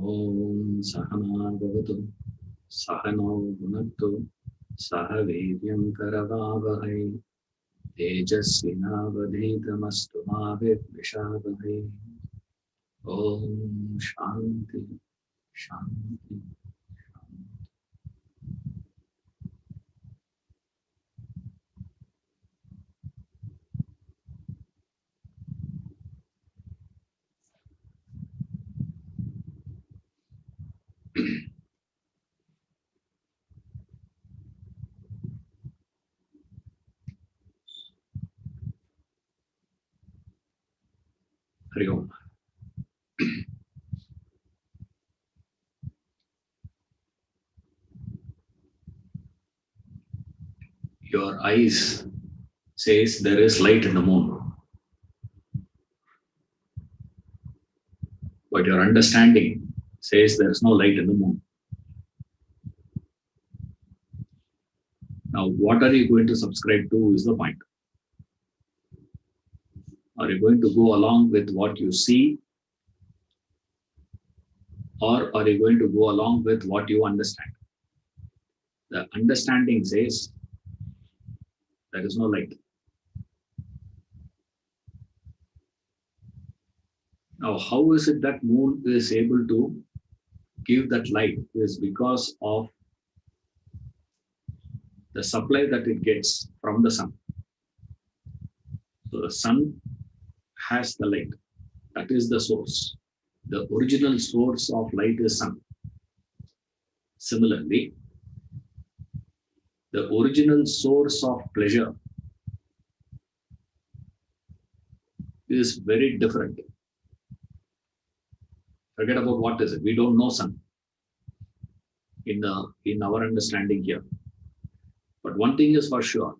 Om Sahana Bhavatu Sahano Bhunaktu Saha Vedyam Karavavahai Tejasvinavadhetamastu ma Vidvishadahai. Om Shanti Shanti. Hari Om. Your eyes says there is light in the moon, but your understanding says there is no light in the moon. Now, what are you going to subscribe to is the point. Are you going to go along with what you see, or are you going to go along with what you understand? The understanding says there is no light. Now, how is it that moon is able to give that light? Is because of the supply that it gets from the sun. So the sun has the light. That is the source. The original source of light is sun. Similarly, the original source of pleasure is very different. Forget about what is it. We don't know sun in our understanding here. But one thing is for sure,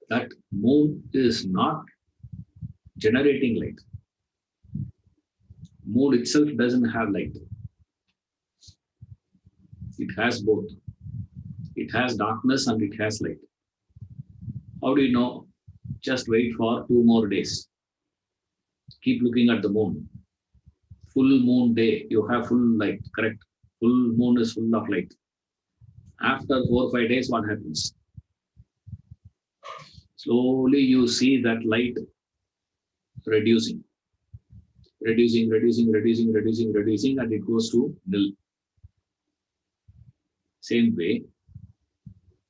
that moon is not generating light. Moon itself doesn't have light. It has both. It has darkness and it has light. How do you know? Just wait for 2 more days. Keep looking at the moon. Full moon day, you have full light, correct? Full moon is full of light. After 4 or 5 days, what happens? Slowly you see that light reducing, and it goes to nil. Same way,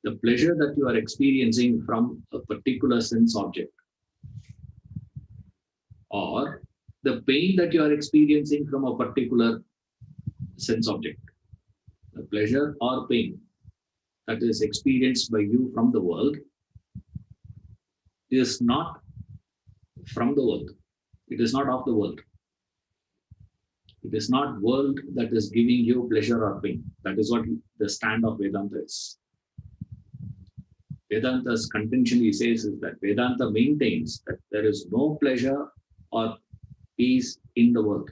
the pleasure that you are experiencing from a particular sense object, or the pain that you are experiencing from a particular sense object, the pleasure or pain that is experienced by you from the world is not from the world. It is not of the world. It is not world that is giving you pleasure or pain. That is what the stand of Vedanta is. Vedanta's contention, he says, is that Vedanta maintains that there is no pleasure or peace in the world.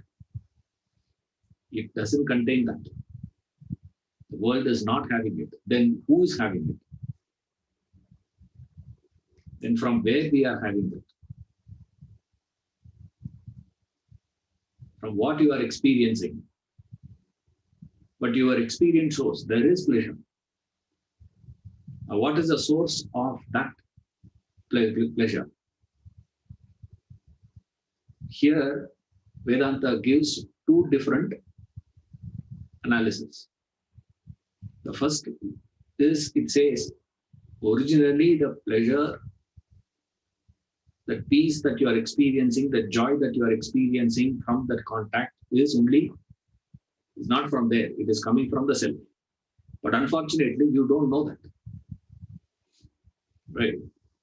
It doesn't contain that. The world is not having it. Then who is having it? Then from where we are having it? From what you are experiencing. But your experience shows there is pleasure. Now, what is the source of that pleasure? Here, Vedanta gives 2 different analyses. The first is, it says, originally the pleasure, the peace that you are experiencing, the joy that you are experiencing from that contact is not from there. It is coming from the self. But unfortunately, you don't know that. Right?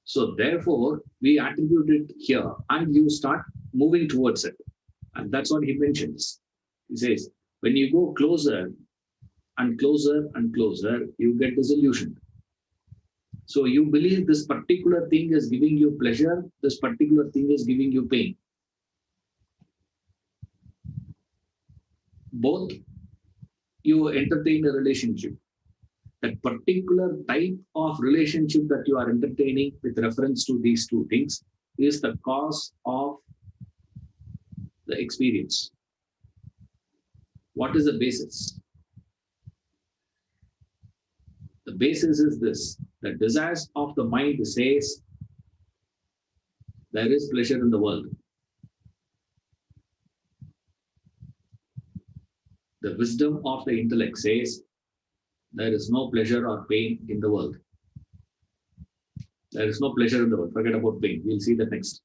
So therefore, we attribute it here and you start moving towards it. And that's what he mentions. He says, when you go closer and closer and closer, you get disillusioned. So you believe this particular thing is giving you pleasure, this particular thing is giving you pain. Both you entertain a relationship. That particular type of relationship that you are entertaining with reference to these 2 things is the cause of the experience. What is the basis? The basis is this. The desires of the mind says there is pleasure in the world. The wisdom of the intellect says there is no pleasure or pain in the world. There is no pleasure in the world. Forget about pain. We'll see that next.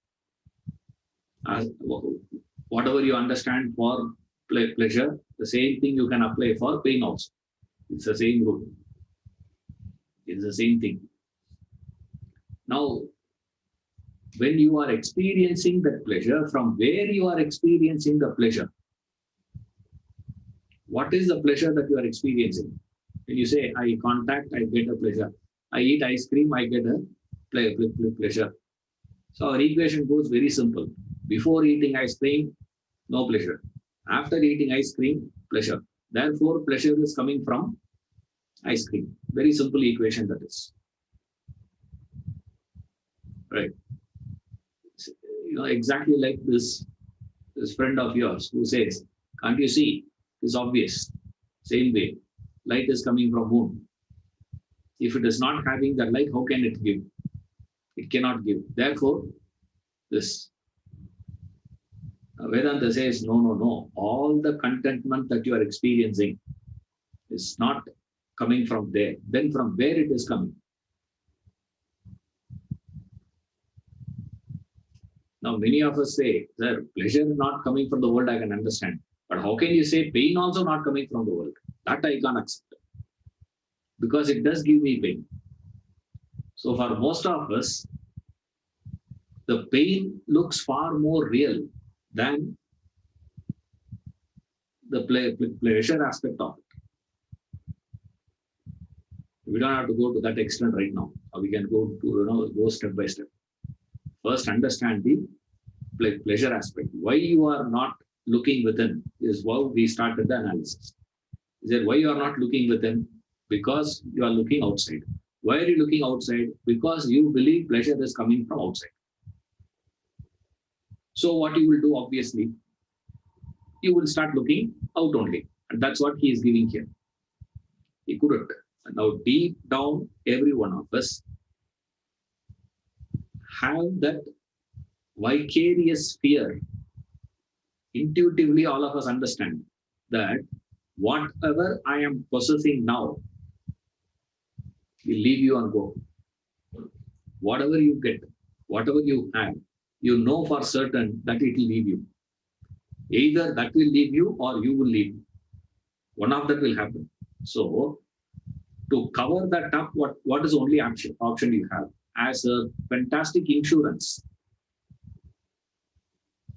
Whatever you understand for pleasure, the same thing you can apply for pain also. It's the same rule. It's the same thing. Now, when you are experiencing that pleasure, from where you are experiencing the pleasure? What is the pleasure that you are experiencing? When you say, I contact, I get a pleasure. I eat ice cream, I get a pleasure. So our equation goes very simple. Before eating ice cream, no pleasure. After eating ice cream, pleasure. Therefore, pleasure is coming from ice cream. Very simple equation that is. Right. Exactly like this friend of yours who says, can't you see? It's obvious. Same way. Light is coming from moon. If it is not having that light, how can it give? It cannot give. Therefore, this Vedanta says, no. All the contentment that you are experiencing is not coming from there. Then from where it is coming? Now, many of us say, sir, pleasure not coming from the world, I can understand. But how can you say pain also not coming from the world? That I can't accept. Because it does give me pain. So for most of us, the pain looks far more real than the pleasure aspect of it. We don't have to go to that extent right now. We can go step by step. First, understand the pleasure aspect. Why you are not looking within is how we started the analysis. Is that why you are not looking within? Because you are looking outside. Why are you looking outside? Because you believe pleasure is coming from outside. So what you will do, obviously, you will start looking out only. And that's what he is giving here. He couldn't. And now deep down, every one of us have that vicarious fear. Intuitively, all of us understand that whatever I am possessing now will leave you and go. Whatever you get, whatever you have, you know for certain that it will leave you. Either that will leave you or you will leave. One of that will happen. So, to cover that up, what is the only option you have? As a fantastic insurance.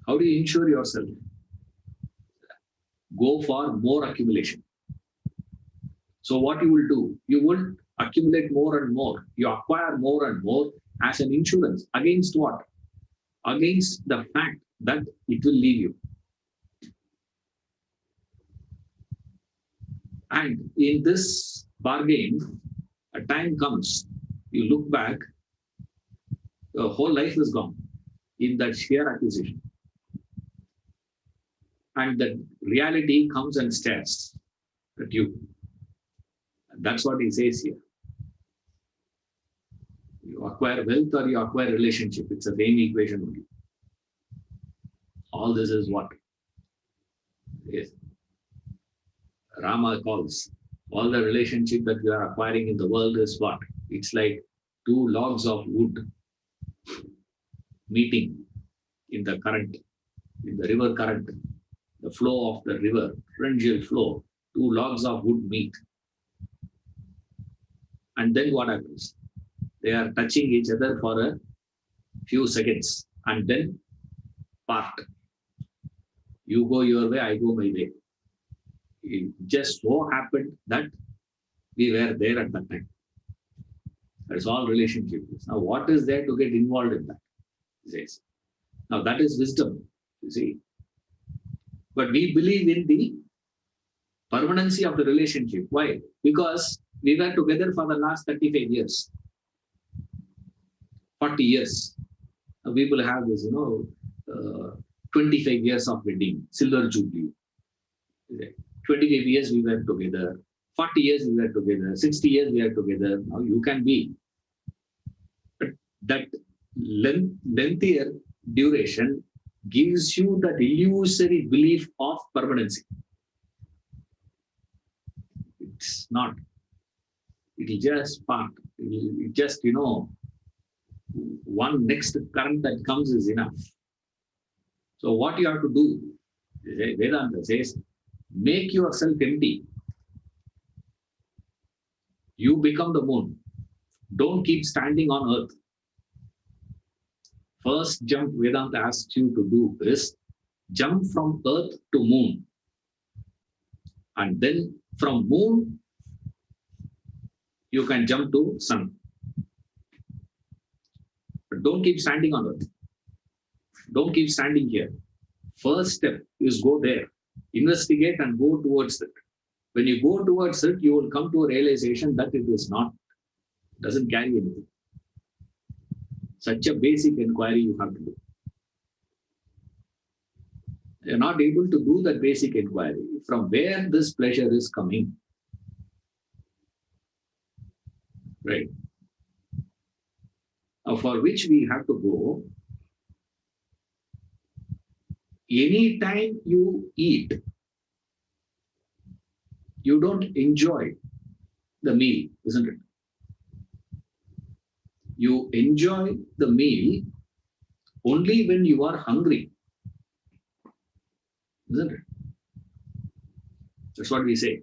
How do you insure yourself? Go for more accumulation. So what you will do? You will accumulate more and more. You acquire more and more as an insurance. Against what? Against the fact that it will leave you. And in this bargain, a time comes, you look back, the whole life is gone in that sheer acquisition. And the reality comes and stares at you. And that's what he says here. You acquire wealth or you acquire relationship. It's the same equation only. All this is what? Yes. Rama calls. All the relationship that we are acquiring in the world is what? It's like two logs of wood meeting in the current, in the river current, the flow of the river, torrential flow, two logs of wood meet. And then what happens? They are touching each other for a few seconds and then part. You go your way, I go my way. It just so happened that we were there at that time. That's all relationship is. Now, what is there to get involved in that? He says. Now, that is wisdom, you see. But we believe in the permanency of the relationship. Why? Because we were together for the last 35 years, 40 years. Now, people have this, 25 years of wedding, silver jubilee. 25 years we were together, 40 years we were together, 60 years we are together. Now you can be. But that lengthier duration gives you that illusory belief of permanency. It's not. It will just part. It just, one next current that comes is enough. So what you have to do, Vedanta says, make yourself empty. You become the moon. Don't keep standing on earth. First jump Vedanta asks you to do is jump from earth to moon. And then from moon, you can jump to sun. But don't keep standing on earth. Don't keep standing here. First step is go there. Investigate and go towards it. When you go towards it, you will come to a realization that it is not, doesn't carry anything. Such a basic inquiry you have to do. You're not able to do that basic inquiry. From where this pleasure is coming? Right? For which we have to go. Anytime you eat, you don't enjoy the meal, isn't it? You enjoy the meal only when you are hungry, isn't it? That's what we say.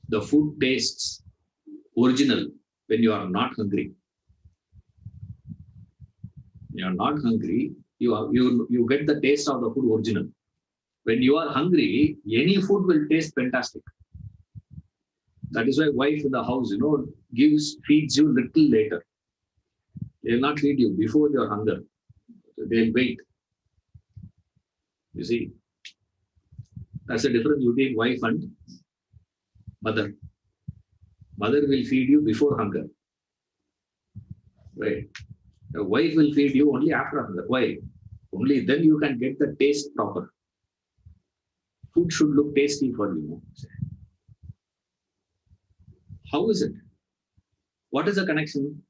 The food tastes original when you are not hungry. You are not hungry, you get the taste of the food original. When you are hungry, any food will taste fantastic. That is why wife in the house, feeds you little later. They will not feed you before your hunger. They'll wait. You see, that's the difference between wife and mother. Mother will feed you before hunger. Right? The wife will feed you only after hunger. Why? Only then you can get the taste proper. Food should look tasty for you. How is it? What is the connection?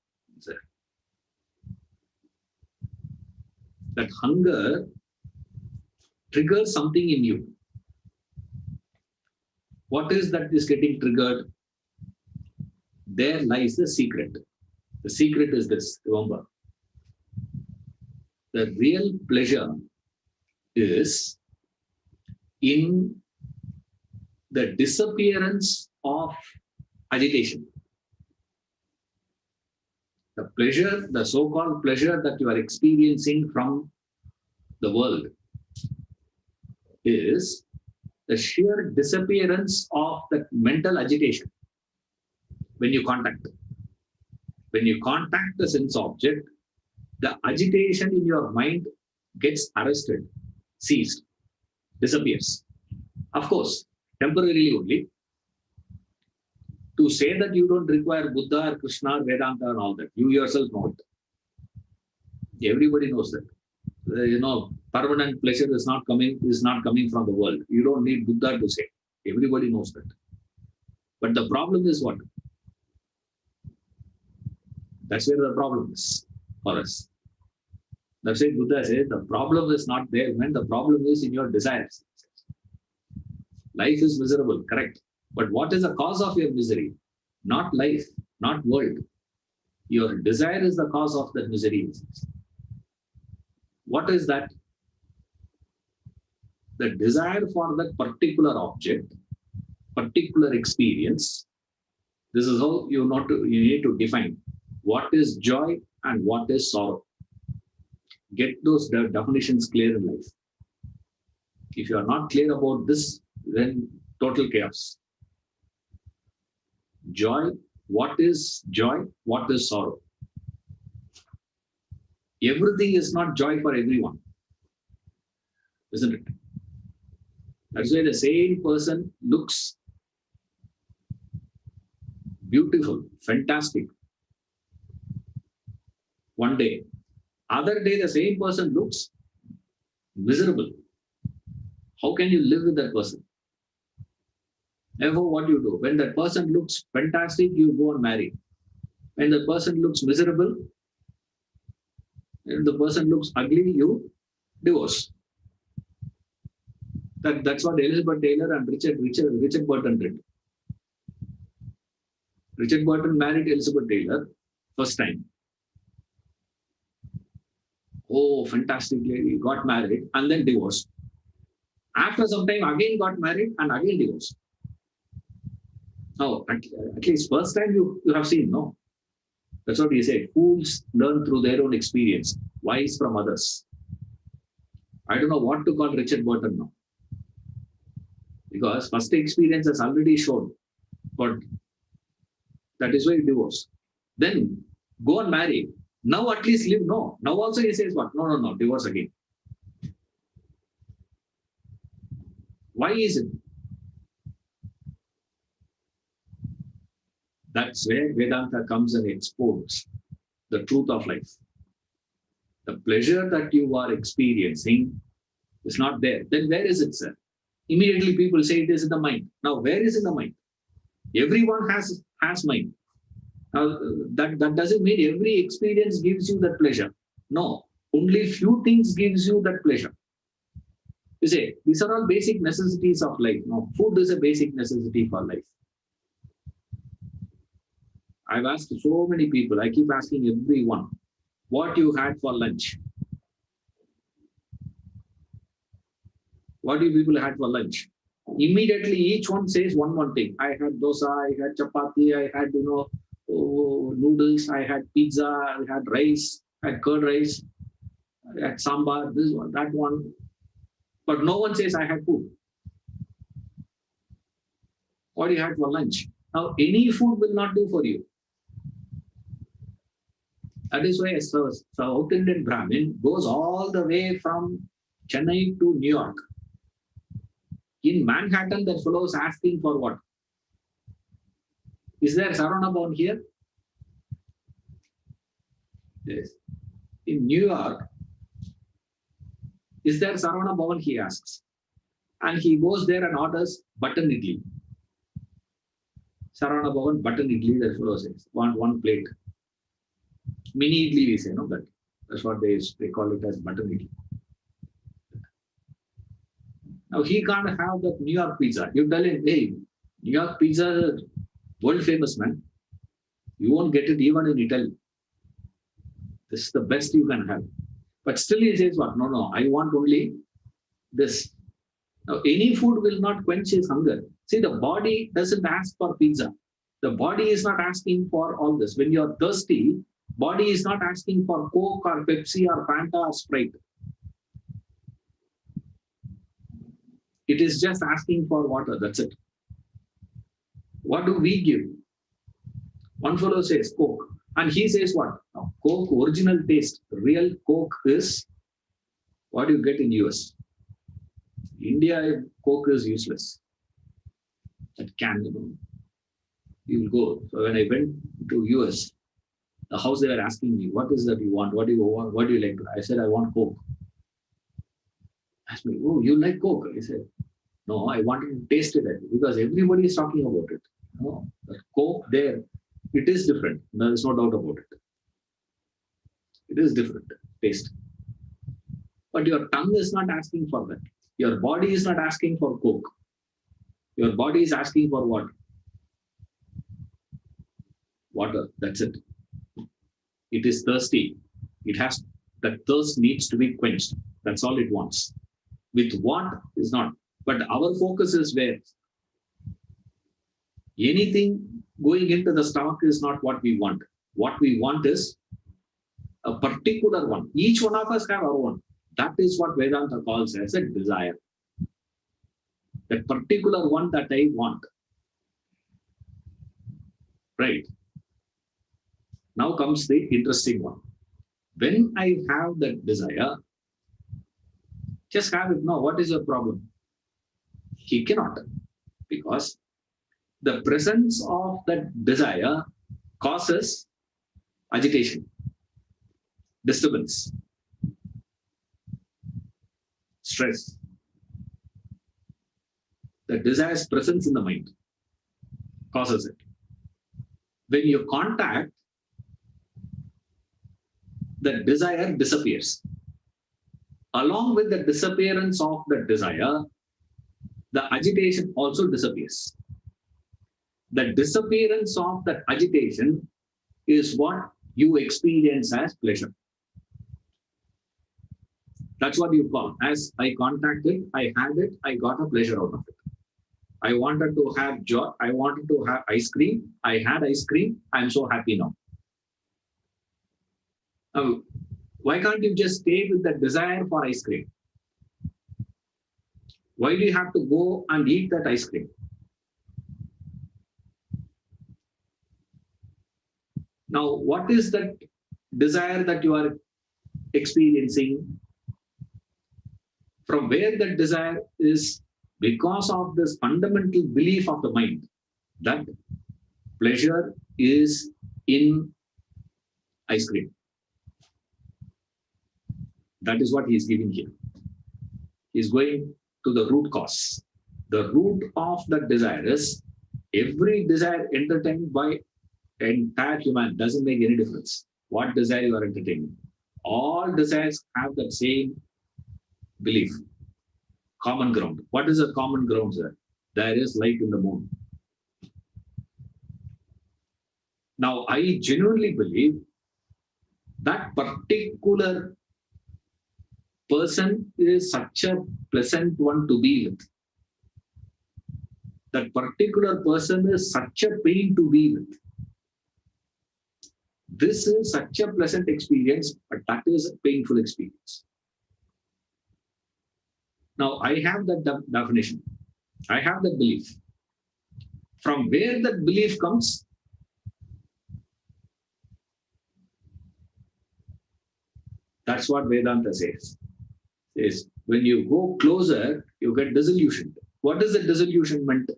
That hunger triggers something in you. What is that is getting triggered? There lies the secret. The secret is this, remember. The real pleasure is in the disappearance of agitation. The pleasure, the so-called pleasure that you are experiencing from the world is the sheer disappearance of that mental agitation when you contact. When you contact the sense object, the agitation in your mind gets arrested, ceased, disappears. Of course, temporarily only. To say that you don't require Buddha or Krishna or Vedanta and all that, you yourself know it. Everybody knows that. Permanent pleasure is not coming from the world. You don't need Buddha to say. Everybody knows that. But the problem is what? That's where the problem is for us. That's why Buddha says the problem is not there, man. The problem is in your desires. Life is miserable, correct. But what is the cause of your misery? Not life, not world. Your desire is the cause of that misery. What is that? The desire for that particular object, particular experience. This is how you need to define what is joy and what is sorrow. Get those definitions clear in life. If you are not clear about this, then total chaos. Joy, what is joy? What is sorrow? Everything is not joy for everyone, isn't it? That's why the same person looks beautiful, fantastic one day. Other day, the same person looks miserable. How can you live with that person? Therefore, what you do, when that person looks fantastic, you go and marry. When the person looks miserable, when the person looks ugly, you divorce. That's what Elizabeth Taylor and Richard Burton did. Richard Burton married Elizabeth Taylor first time. Oh, fantastic lady, got married and then divorced. After some time, again got married and again divorced. Oh, at least first time you have seen, no? That's what he said. Fools learn through their own experience, wise from others. I don't know what to call Richard Burton now. Because first experience has already shown. But that is why he divorced. Then go and marry. Now at least live. No. Now also he says what? No. Divorce again. Why is it? That's where Vedanta comes and exposes the truth of life. The pleasure that you are experiencing is not there. Then where is it, sir? Immediately people say it is in the mind. Now, where is in the mind? Everyone has mind. Now, that doesn't mean every experience gives you that pleasure. No, only few things gives you that pleasure. You say, these are all basic necessities of life. No, food is a basic necessity for life. I've asked so many people, I keep asking everyone, what you had for lunch? What do you people had for lunch? Immediately each one says one thing. I had dosa, I had chapati, I had, noodles, I had pizza, I had rice, I had curd rice, I had sambar, this one, that one. But no one says I had food. What you had for lunch? Now, any food will not do for you. That is why a South Indian Brahmin goes all the way from Chennai to New York. In Manhattan, that fellow is asking for what? Is there Sarvana Bhavan here? Yes. In New York, is there Sarvana Bhavan? He asks. And he goes there and orders button idli. Sarvana Bhavan, button idli, that fellow says. One plate. Mini idli, we say, no? That's what they call it as button idli. Now he can't have that New York pizza. You tell him, hey, New York pizza, world famous, man. You won't get it even in Italy. This is the best you can have. But still he says what? No, I want only this. Now any food will not quench his hunger. See, the body doesn't ask for pizza. The body is not asking for all this. When you're thirsty, body is not asking for Coke or Pepsi or Fanta or Sprite. It is just asking for water. That's it. What do we give? One fellow says Coke. And he says what? Now, Coke, original taste, real Coke is what you get in US. India, Coke is useless. That can, you will go. So when I went to US, the house they were asking me, what is that you want? What do you want? What do you like? I said, I want Coke. Asked me, oh, you like Coke? I said, no, I wanted to taste it because everybody is talking about it. No, the Coke there, it is different. There is no doubt about it. It is different taste. But your tongue is not asking for that. Your body is not asking for Coke. Your body is asking for what? Water. That's it. It is thirsty. That thirst needs to be quenched. That's all it wants. With what is not. But our focus is where? Anything going into the stomach is not what we want. What we want is a particular one. Each one of us have our own. That is what Vedanta calls as a desire. That particular one that I want. Right. Now comes the interesting one. When I have that desire, just have it. No, what is your problem? He cannot. Because the presence of that desire causes agitation, disturbance, stress. The desire's presence in the mind. causes it. When you contact, the desire disappears. Along with the disappearance of the desire, the agitation also disappears. The disappearance of that agitation is what you experience as pleasure. That's what you call. As I contacted, I had it, I got a pleasure out of it. I wanted to have joy, I wanted to have ice cream, I had ice cream, I'm so happy now. Why can't you just stay with the desire for ice cream? Why do you have to go and eat that ice cream? Now, what is that desire that you are experiencing? From where that desire is? Because of this fundamental belief of the mind that pleasure is in ice cream. That is what he is giving here. He is going to the root cause. The root of the desire is every desire entertained by entire human, doesn't make any difference what desire you are entertaining. All desires have that same belief. Common ground. What is a common ground, sir? There is light in the moon. Now, I genuinely believe that particular person is such a pleasant one to be with. That particular person is such a pain to be with. This is such a pleasant experience, but that is a painful experience. Now, I have that definition. I have that belief. From where that belief comes, that's what Vedanta says. Is when you go closer, you get disillusioned. What is the disillusionment?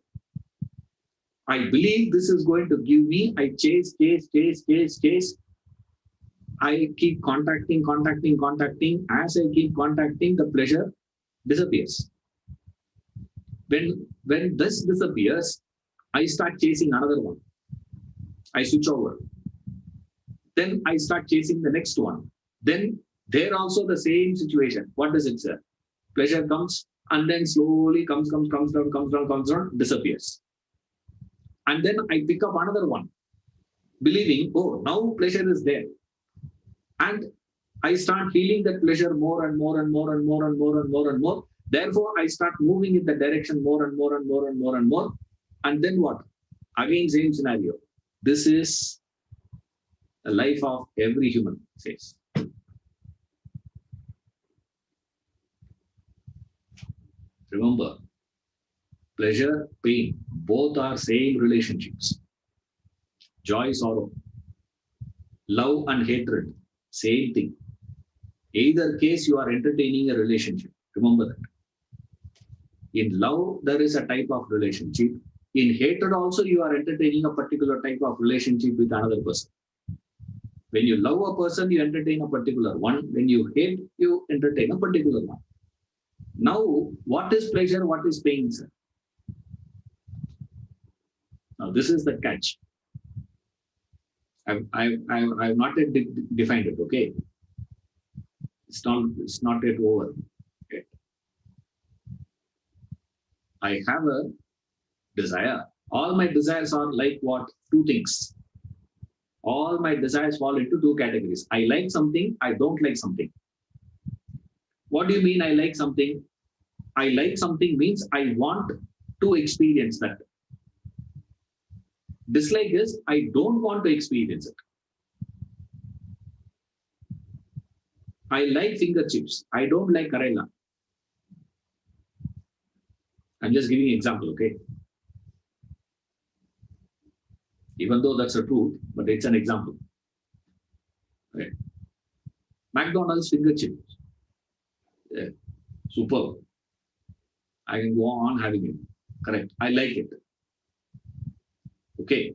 I believe this is going to give me, I chase. I keep contacting. As I keep contacting, the pleasure disappears. When this disappears, I start chasing another one. I switch over. Then I start chasing the next one. Then there also the same situation. What does it say? Pleasure comes and then slowly comes down, disappears. And then I pick up another one, believing, oh, now pleasure is there. And I start feeling that pleasure more and more. Therefore, I start moving in the direction more and more. And then what? Again, same scenario. This is the life of every human, says. Remember, pleasure, pain, both are same relationships. Joy, sorrow, love and hatred, same thing. Either case, you are entertaining a relationship. Remember that. In love, there is a type of relationship. In hatred also, you are entertaining a particular type of relationship with another person. When you love a person, you entertain a particular one. When you hate, you entertain a particular one. Now, what is pleasure? What is pain, sir? Now, this is the catch. I've not yet defined it, okay? It's not yet over. Okay. I have a desire. All my desires are like what? Two things. All my desires fall into two categories. I like something, I don't like something. What do you mean I like something? I like something means I want to experience that. Dislike is I don't want to experience it. I like finger chips. I don't like Karela. I'm just giving an example, okay? Even though that's the truth, but it's an example. Okay. McDonald's finger chips. Yeah. Superb. I can go on having it. Correct. I like it. Okay.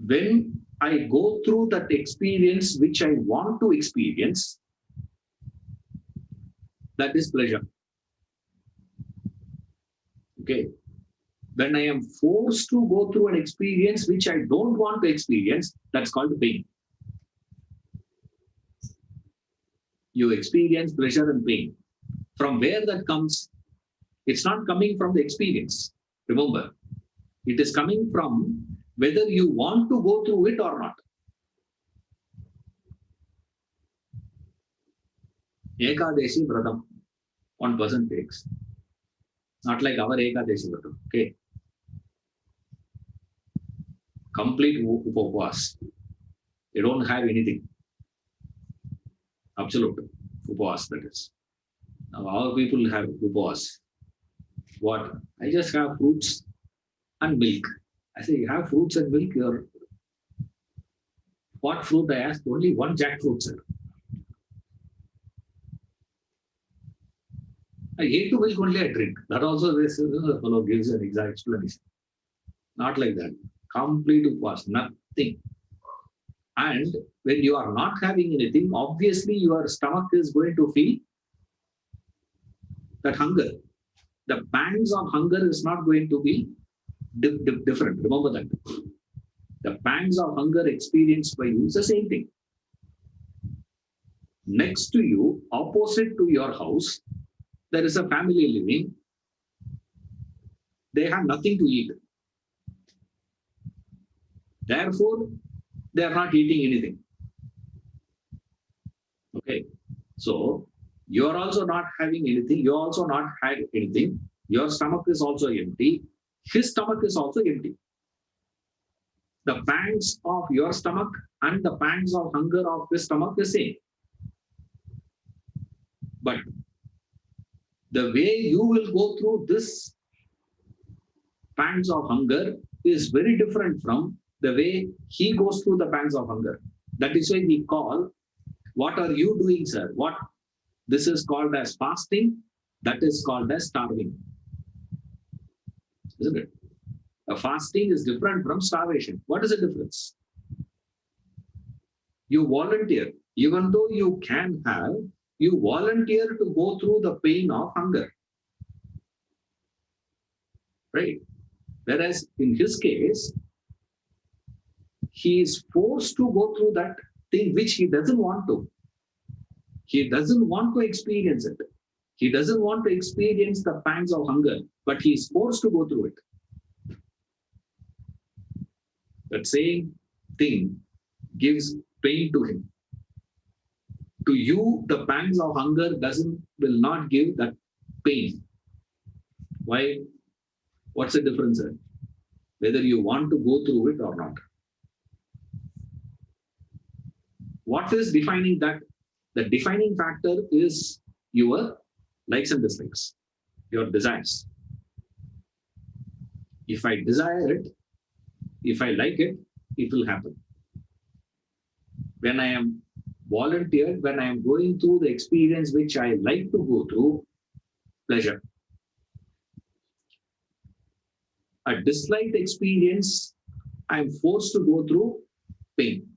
When I go through that experience which I want to experience, that is pleasure. Okay. When I am forced to go through an experience which I don't want to experience, that's called pain. You experience pleasure and pain. From where that comes? It's not coming from the experience. Remember, it is coming from whether you want to go through it or not. Ekadeshi Vratam, one person takes. Not like our Ekadeshi Vratam. Okay. Complete upavas. They don't have anything. Absolute upavas, that is. Now our people have upavas. What? I just have fruits and milk. I say, you have fruits and milk? You're... What fruit? I asked. Only one jackfruit, sir. I hate to milk, only I drink. That also this fellow gives an exact explanation. Not like that. Complete upvas, nothing. And when you are not having anything, obviously your stomach is going to feel that hunger. The pangs of hunger is not going to be different. Remember that. The pangs of hunger experienced by you is the same thing. Next to you, opposite to your house, there is a family living. They have nothing to eat. Therefore, they are not eating anything. Okay. So, you are also not having anything. You also not had anything. Your stomach is also empty. His stomach is also empty. The pangs of your stomach and the pangs of hunger of his stomach is same. But the way you will go through this pangs of hunger is very different from the way he goes through the pangs of hunger. That is why we call, what are you doing, sir? What this is called as fasting, that is called as starving. Isn't it? A fasting is different from starvation. What is the difference? You volunteer, even though you can have, you volunteer to go through the pain of hunger. Right? Whereas in his case, he is forced to go through that thing which he doesn't want to. He doesn't want to experience it. He doesn't want to experience the pangs of hunger, but he is forced to go through it. That same thing gives pain to him. To you, the pangs of hunger will not give that pain. Why? What's the difference there? Whether you want to go through it or not. What is defining that? The defining factor is your likes and dislikes, your desires. If I desire it, if I like it, it will happen. When I am volunteered, when I am going through the experience which I like to go through, pleasure. A disliked experience, I am forced to go through pain.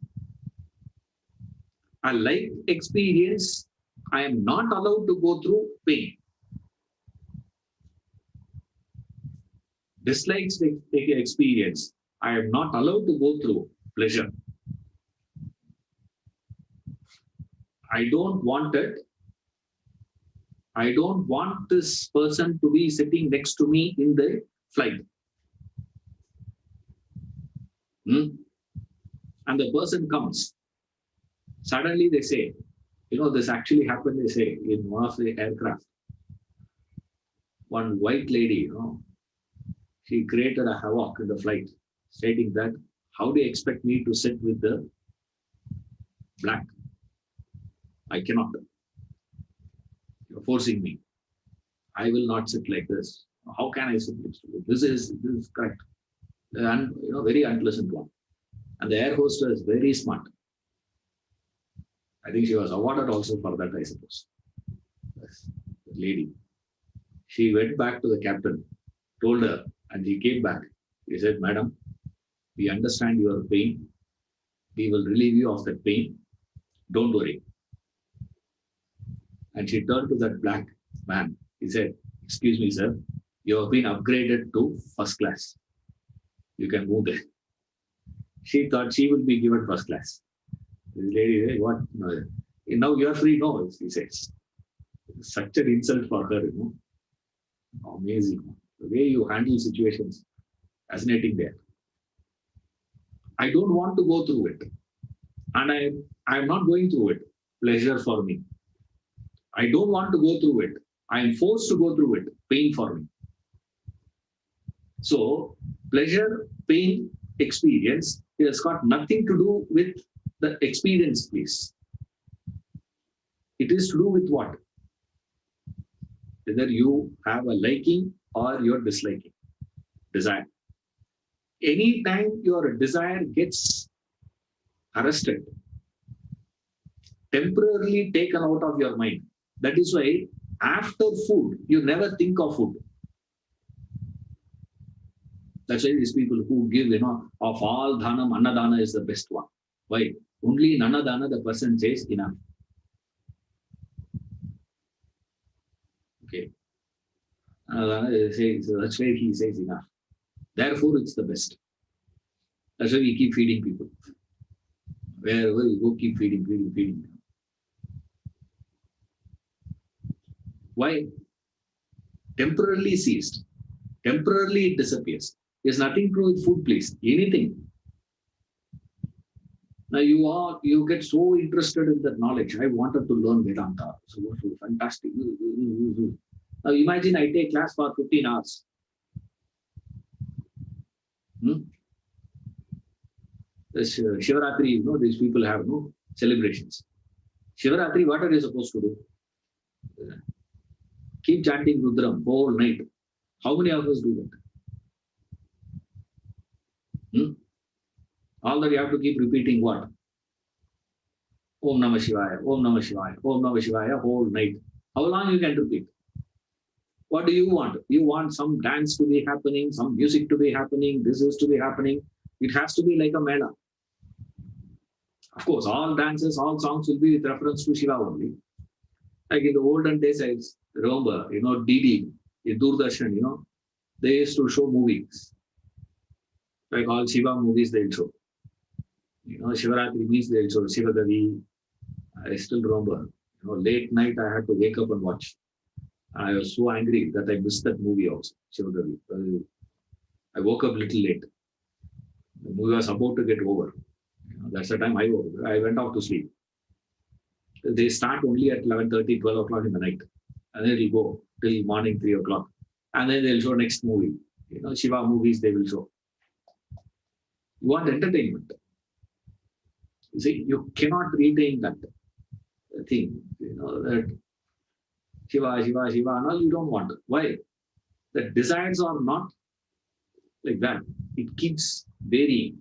A liked experience, I am not allowed to go through pain. Disliked experience, I am not allowed to go through pleasure. I don't want it. I don't want this person to be sitting next to me in the flight. And the person comes. Suddenly they say, this actually happened, they say, in one of the aircraft. One white lady, she created a havoc in the flight, stating that, how do you expect me to sit with the black? I cannot. You're forcing me. I will not sit like this. How can I sit next to you? This is correct. And very unpleasant one. And the air hostess is very smart. I think she was awarded also for that, I suppose. Yes, the lady. She went back to the captain, told her, and he came back. He said, Madam, we understand your pain. We will relieve you of that pain. Don't worry. And she turned to that black man. He said, excuse me, sir, You have been upgraded to first class. You can move there. She thought she will be given first class. This lady, hey, what? No. Now you are free. No, she says. Such an insult for her, Amazing. The way you handle situations, fascinating there. I don't want to go through it. And I'm not going through it. Pleasure for me. I don't want to go through it. I am forced to go through it. Pain for me. So, pleasure, pain, experience, it has got nothing to do with the experience, please. It is to do with what? Whether you have a liking or you're disliking. Desire. Anytime your desire gets arrested, temporarily taken out of your mind. That is why after food, you never think of food. That's why these people who give, of all dhanam, annadana is the best one. Why? Only in annadana the person says enough. Okay. Annadana says, that's why he says enough. Therefore, it's the best. That's why we keep feeding people. Wherever you go, keep feeding. Why? Temporarily ceased. Temporarily it disappears. There's nothing to do with food, please. Anything. Now you get so interested in that knowledge. I wanted to learn Vedanta. So fantastic. Now imagine I take class for 15 hours. This Shivaratri, these people have no celebrations. Shivaratri, what are you supposed to do? Keep chanting Rudram whole night. How many of us do that? All that you have to keep repeating what? Om Namah Shivaya, Om Namah Shivaya, Om Namah Shivaya whole night. How long you can repeat? What do you want? You want some dance to be happening, some music to be happening, this is to be happening. It has to be like a mela. Of course, all dances, all songs will be with reference to Shiva only. Like in the olden days, I remember, DD, in Doordarshan, they used to show movies. Like all Shiva movies, they'll show. Shivaratri means they'll show Shivagavi. I still remember, late night I had to wake up and watch. I was so angry that I missed that movie also, Shivagavi. I woke up a little late. The movie was about to get over. That's the time I went off to sleep. They start only at 11:30, 12 o'clock in the night. And then it'll go till morning 3 o'clock. And then they'll show next movie. Shiva movies they will show. You want entertainment. You see, you cannot retain that thing. That Shiva, and all you don't want. Why? The desires are not like that. It keeps varying,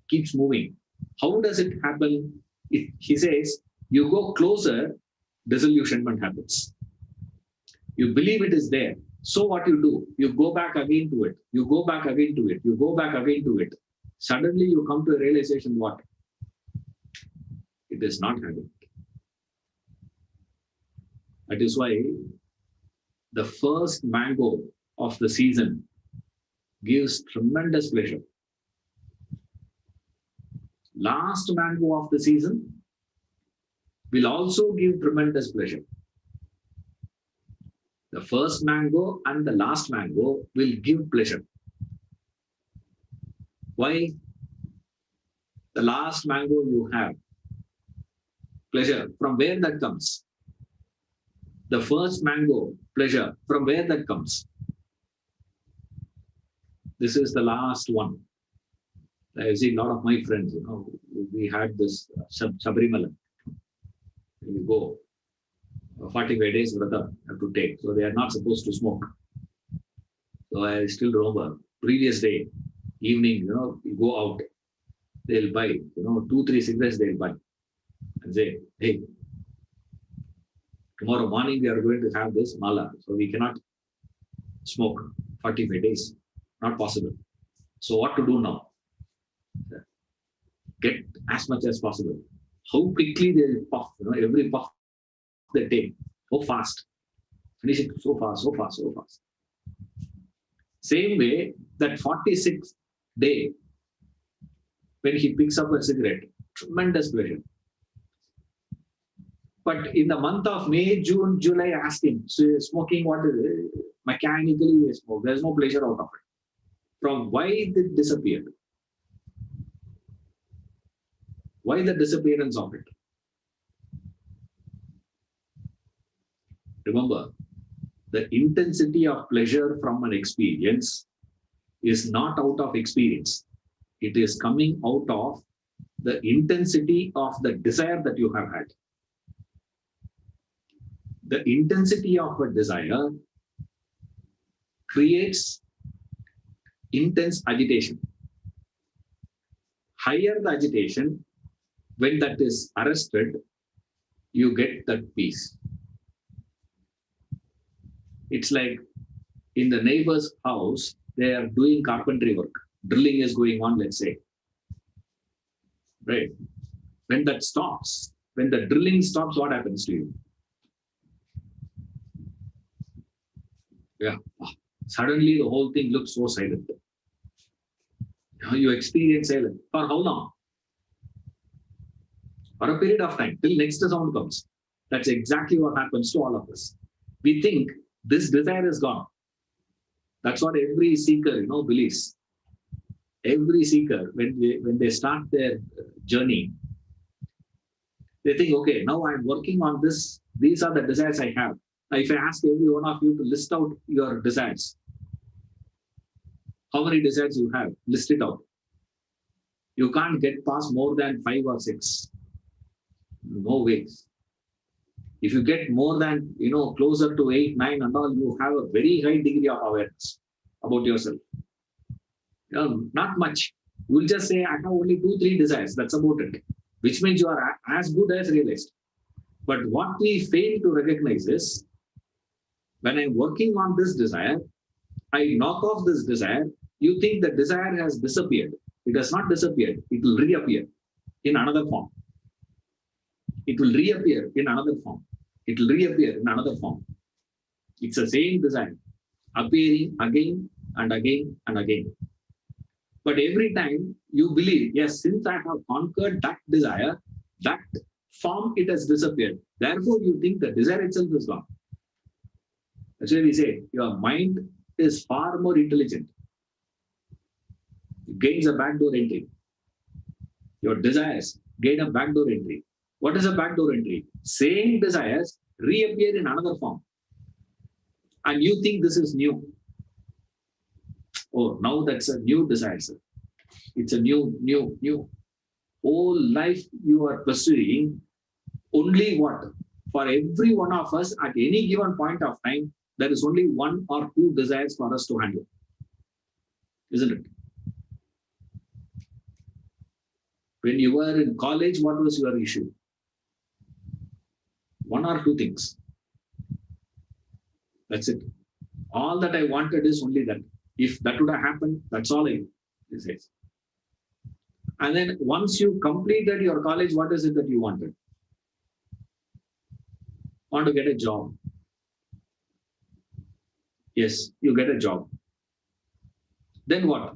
keeps moving. How does it happen? He says, you go closer, disillusionment happens. You believe it is there. So what you do? You go back again to it. You go back again to it. You go back again to it. Suddenly you come to a realization what? It is not having it. That is why the first mango of the season gives tremendous pleasure. Last mango of the season will also give tremendous pleasure. The first mango and the last mango will give pleasure. Why? The last mango you have pleasure. From where that comes? The first mango pleasure. From where that comes? This is the last one. I see a lot of my friends, we had this Sabrimala. We go 45 days vrata have to take. So they are not supposed to smoke. So I still remember previous day, evening, you go out, they'll buy, 2-3 cigarettes they'll buy and say, hey, tomorrow morning we are going to have this mala. So we cannot smoke 45 days. Not possible. So what to do now? Get as much as possible. How quickly they puff, every puff they take, so fast. Finish it so fast. Same way, that 46th day, when he picks up a cigarette, tremendous pleasure. But in the month of May, June, July, ask him, so smoking, what is it? Mechanically we smoke. There's no pleasure out of it. From why it disappeared? Why the disappearance of it? Remember, the intensity of pleasure from an experience is not out of experience. It is coming out of the intensity of the desire that you have had. The intensity of a desire creates intense agitation. Higher the agitation, when that is arrested, you get that peace. It's like in the neighbor's house, they are doing carpentry work. Drilling is going on, let's say. Right? When that stops, when the drilling stops, what happens to you? Yeah. Suddenly the whole thing looks so silent. You experience silence. For how long? For a period of time, till next sound comes. That's exactly what happens to all of us. We think this desire is gone. That's what every seeker, believes. Every seeker, when they start their journey, they think, okay, now I'm working on this. These are the desires I have. Now, if I ask every one of you to list out your desires, how many desires you have? List it out. You can't get past more than 5 or 6. No ways. If you get more than, closer to 8, 9 and all, you have a very high degree of awareness about yourself. Not much. You will just say, I have only 2, 3 desires. That's about it. Which means you are as good as realized. But what we fail to recognize is, when I'm working on this desire, I knock off this desire, you think the desire has disappeared. It has not disappeared. It will reappear in another form. It will reappear in another form. It will reappear in another form. It's the same desire, appearing again and again and again. But every time you believe, yes, since I have conquered that desire, that form, it has disappeared. Therefore, you think the desire itself is gone. That's why we say your mind is far more intelligent. It gains a backdoor entry. Your desires gain a backdoor entry. What is a backdoor entry? Same desires reappear in another form. And you think this is new. Oh, now that's a new desire, sir. It's a new. Whole life you are pursuing only what? For every one of us at any given point of time, there is only 1 or 2 desires for us to handle. Isn't it? When you were in college, what was your issue? 1 or 2 things. That's it. All that I wanted is only that. If that would have happened, that's all I say. And then once you completed your college, what is it that you wanted? Want to get a job. Yes, you get a job. Then what?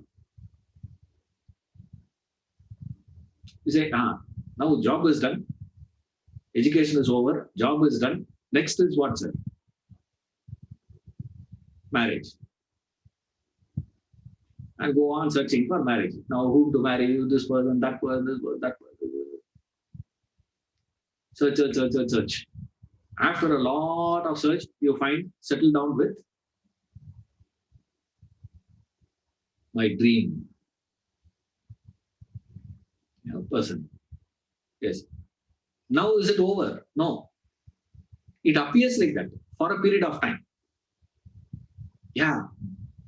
You say, now job is done. Education is over. Job is done. Next is what, sir? Marriage. And go on searching for marriage. Now, whom to marry? You, this person, that person, this person, that person. Search. After a lot of search, you find, settle down with my dream person. Yes. Now is it over? No. It appears like that for a period of time. Yeah,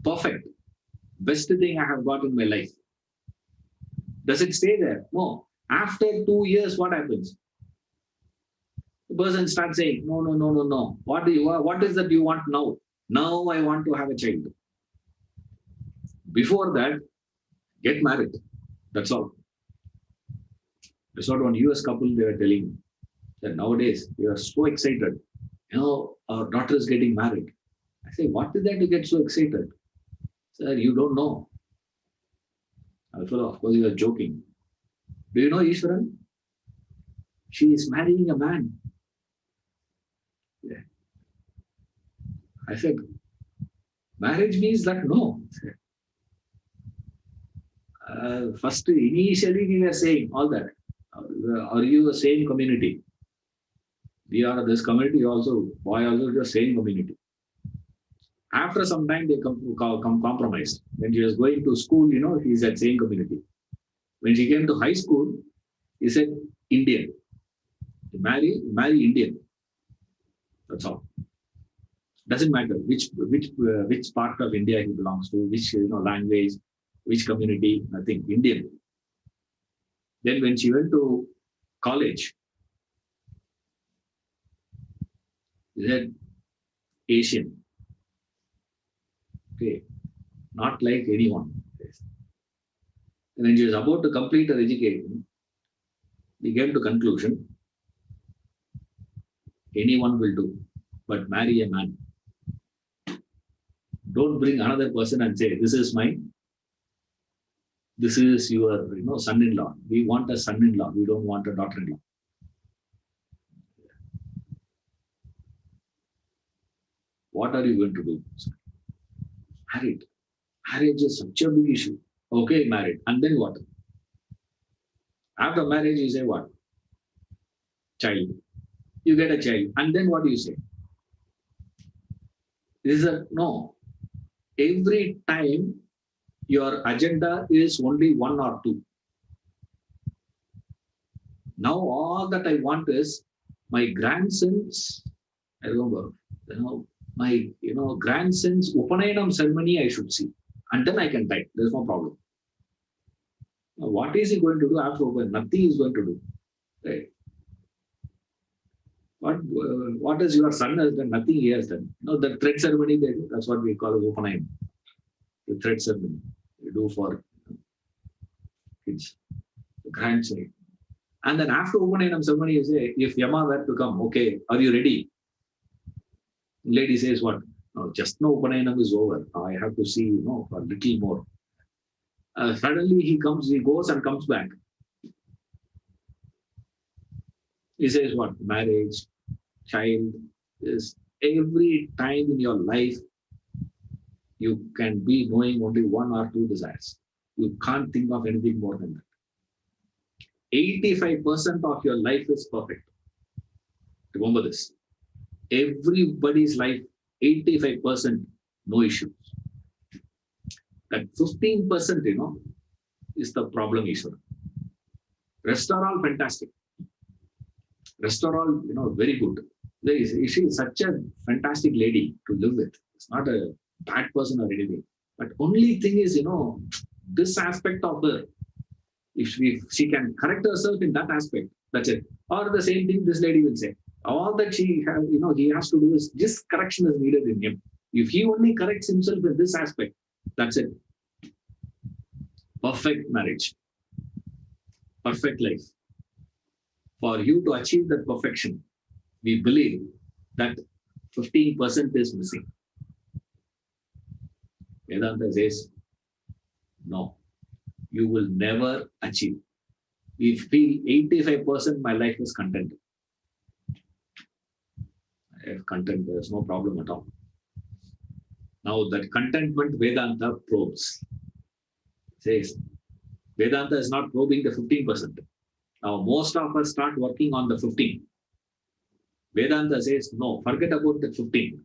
perfect. Best thing I have got in my life. Does it stay there? No. After 2 years, what happens? The person starts saying, no. What is that you want now? Now I want to have a child. Before that, get married. That's all. That's what one US couple, they were telling me that nowadays they are so excited. Our daughter is getting married. I say, what is that you get so excited? Sir, you don't know. I thought, of course, you are joking. Do you know Ishwaran? She is marrying a man. Yeah. I said, marriage means that no. First, initially, we were saying all that. Are you the same community? We are this community also, boy also the same community. After some time, they come compromised. When she was going to school, he's at same community. When she came to high school, he said, Indian. Marry Indian. That's all. Doesn't matter which part of India he belongs to, which language, which community, nothing. Indian. Then when she went to college, he said Asian. Okay, not like anyone. And when she was about to complete her education, we came to conclusion, anyone will do, but marry a man. Don't bring another person and say, this is your son-in-law. We want a son-in-law. We don't want a daughter-in-law. What are you going to do? Married. Marriage is such a big issue. Okay, married. And then what? After marriage, you say what? Child. You get a child. And then what do you say? No. Every time your agenda is only one or two. Now all that I want is my grandsons, I remember, my grandson's Upanayam ceremony I should see. And then I can type. There's no problem. Now, what is he going to do after Upanayam? Nothing is going to do. Right? What is your son has done? Nothing he has done. The thread ceremony, that's what we call Upanayam. The thread ceremony we do for kids, the grandchild. And then after Upanayam ceremony, you say, if Yama were to come, okay, are you ready? Lady says, what? No, just no Upanayam is over. Now I have to see, for a little more. Suddenly he goes and comes back. He says what? Marriage, child, is every time in your life, you can be knowing only one or two desires. You can't think of anything more than that. 85% of your life is perfect. Remember this. Everybody's life, 85%, no issues. That 15%, is the problem issue. Rest are all fantastic. Rest are all, very good. She is such a fantastic lady to live with. It's not a bad person or anything. But only thing is, this aspect of her, if she can correct herself in that aspect, that's it. Or the same thing this lady will say. All that she has, he has to do is just correction is needed in him. If he only corrects himself in this aspect, that's it. Perfect marriage. Perfect life. For you to achieve that perfection, we believe that 15% is missing. Vedanta says, no, you will never achieve. We feel 85% my life is contented. I have content, there's no problem at all. Now that contentment Vedanta probes. Says, Vedanta is not probing the 15%. Now most of us start working on the 15. Vedanta says, no, forget about the 15.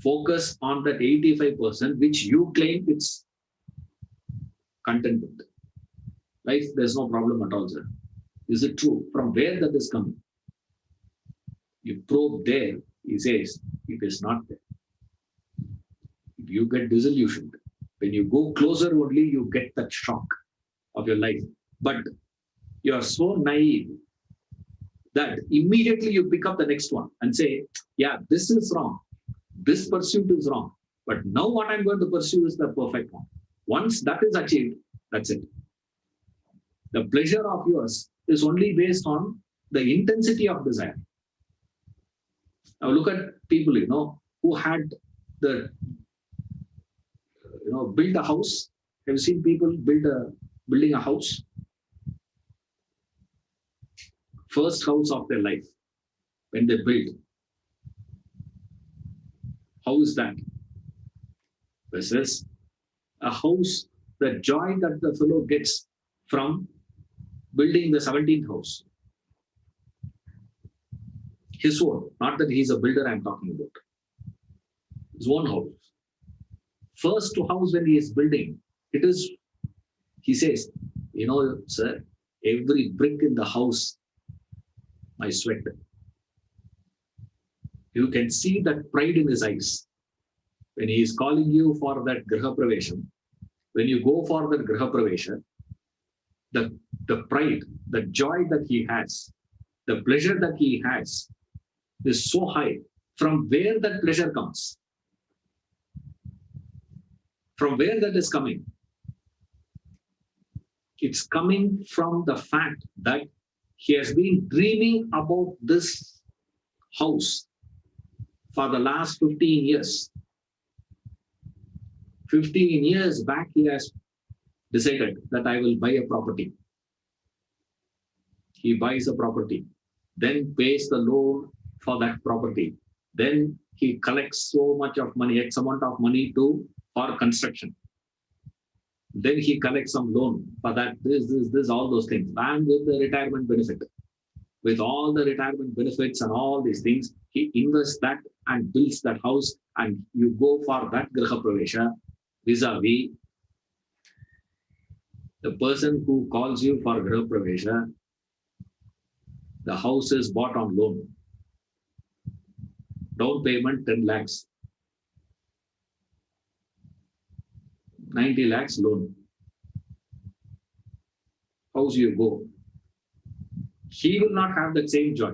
Focus on that 85%, which you claim it's contentment. Life, there's no problem at all, sir. Is it true? From where that is coming? You probe there, he says, it is not there. You get disillusioned. When you go closer only, you get that shock of your life. But you are so naive that immediately you pick up the next one and say, yeah, this is wrong. This pursuit is wrong. But now what I'm going to pursue is the perfect one. Once that is achieved, that's it. The pleasure of yours is only based on the intensity of desire. Now look at people, who had the build a house. Have you seen people building a house? First house of their life when they build. How is that? Versus a house, the joy that the fellow gets from building the 17th house. His own, not that he's a builder I'm talking about. His own house. First house when he is building, he says, sir, every brick in the house, I sweat. You can see that pride in his eyes. When he is calling you for that Griha Pravesham, when you go for that Griha Pravesha, the pride, the joy that he has, the pleasure that he has is so high. From where that pleasure comes? From where that is coming? It's coming from the fact that he has been dreaming about this house for the last 15 years. 15 years back, he has decided that I will buy a property. He buys a property, then pays the loan for that property. Then he collects so much of money, X amount of money for construction. Then he collects some loan for that, this, all those things. And with the retirement benefit, with all the retirement benefits and all these things, he invests that and builds that house, and you go for that Griha Pravesha vis-a-vis the person who calls you for Griha Pravesha. The house is bought on loan. Down payment 10 lakhs. 90 lakhs loan. How's you go? He will not have that same joy.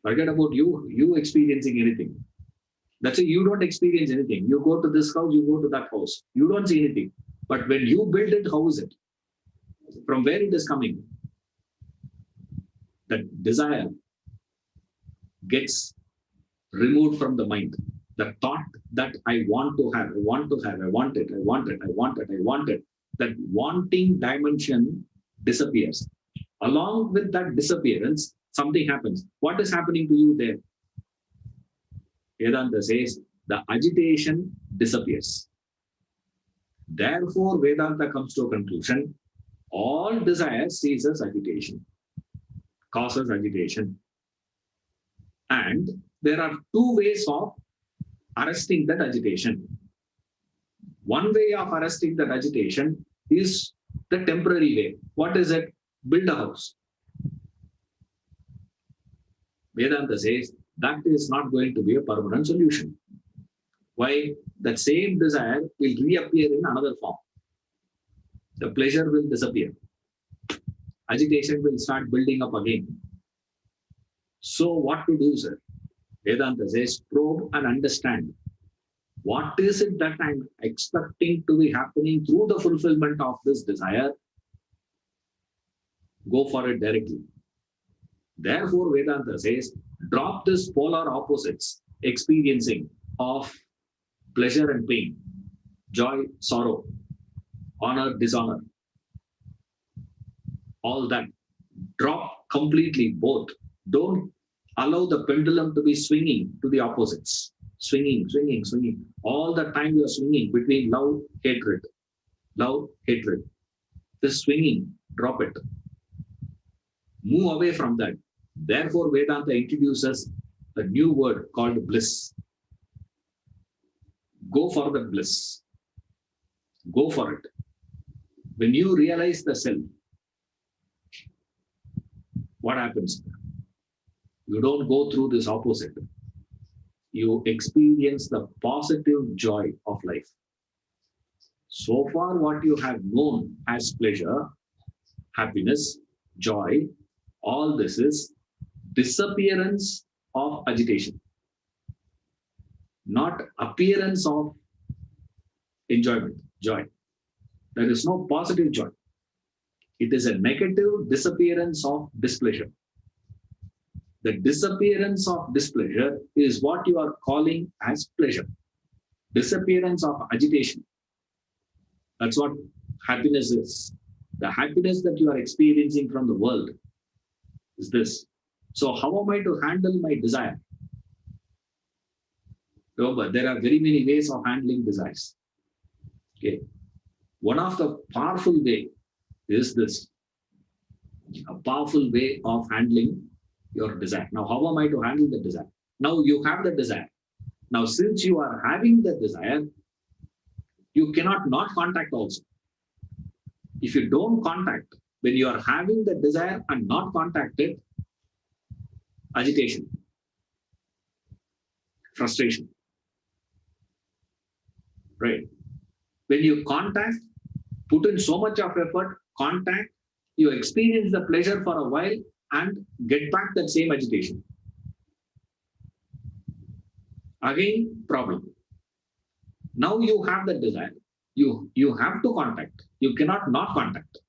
Forget about you experiencing anything. That's why you don't experience anything. You go to this house, you go to that house. You don't see anything. But when you build it, how is it? From where it is coming? That desire gets removed from the mind. The thought that I want to have, I want it. That wanting dimension disappears. Along with that disappearance, something happens. What is happening to you there? Vedanta says the agitation disappears. Therefore, Vedanta comes to a conclusion: all desire ceases agitation, causes agitation. And there are two ways of arresting that agitation. One way of arresting that agitation is the temporary way. What is it? Build a house. Vedanta says that is not going to be a permanent solution. Why? That same desire will reappear in another form. The pleasure will disappear. Agitation will start building up again. So what to do, sir? Vedanta says, probe and understand. What is it that I'm expecting to be happening through the fulfillment of this desire? Go for it directly. Therefore, Vedanta says, drop this polar opposites experiencing of pleasure and pain, joy, sorrow, honor, dishonor. All that. Drop completely both. Don't allow the pendulum to be swinging to the opposites. Swinging. All the time you are swinging between love, hatred. This swinging, drop it. Move away from that. Therefore, Vedanta introduces a new word called bliss. Go for the bliss. Go for it. When you realize the self, what happens? You don't go through this opposite. You experience the positive joy of life. So far, what you have known as pleasure, happiness, joy, all this is disappearance of agitation, not appearance of enjoyment, joy. There is no positive joy. It is a negative disappearance of displeasure. The disappearance of displeasure is what you are calling as pleasure. Disappearance of agitation That's what happiness is. The happiness that you are experiencing from the world is this. So how am I to handle my desire? Remember, there are very many ways of handling desires. Okay. One of the powerful way is this. A powerful way of handling your desire. Now, how am I to handle the desire? Now you have the desire. Now, since you are having the desire, you cannot not contact also. If you don't contact, when you are having the desire and not contacted, agitation, frustration, right? When you contact, put in so much of effort, contact, you experience the pleasure for a while and get back that same agitation. Again, problem. Now you have the desire. You have to contact. You cannot not contact.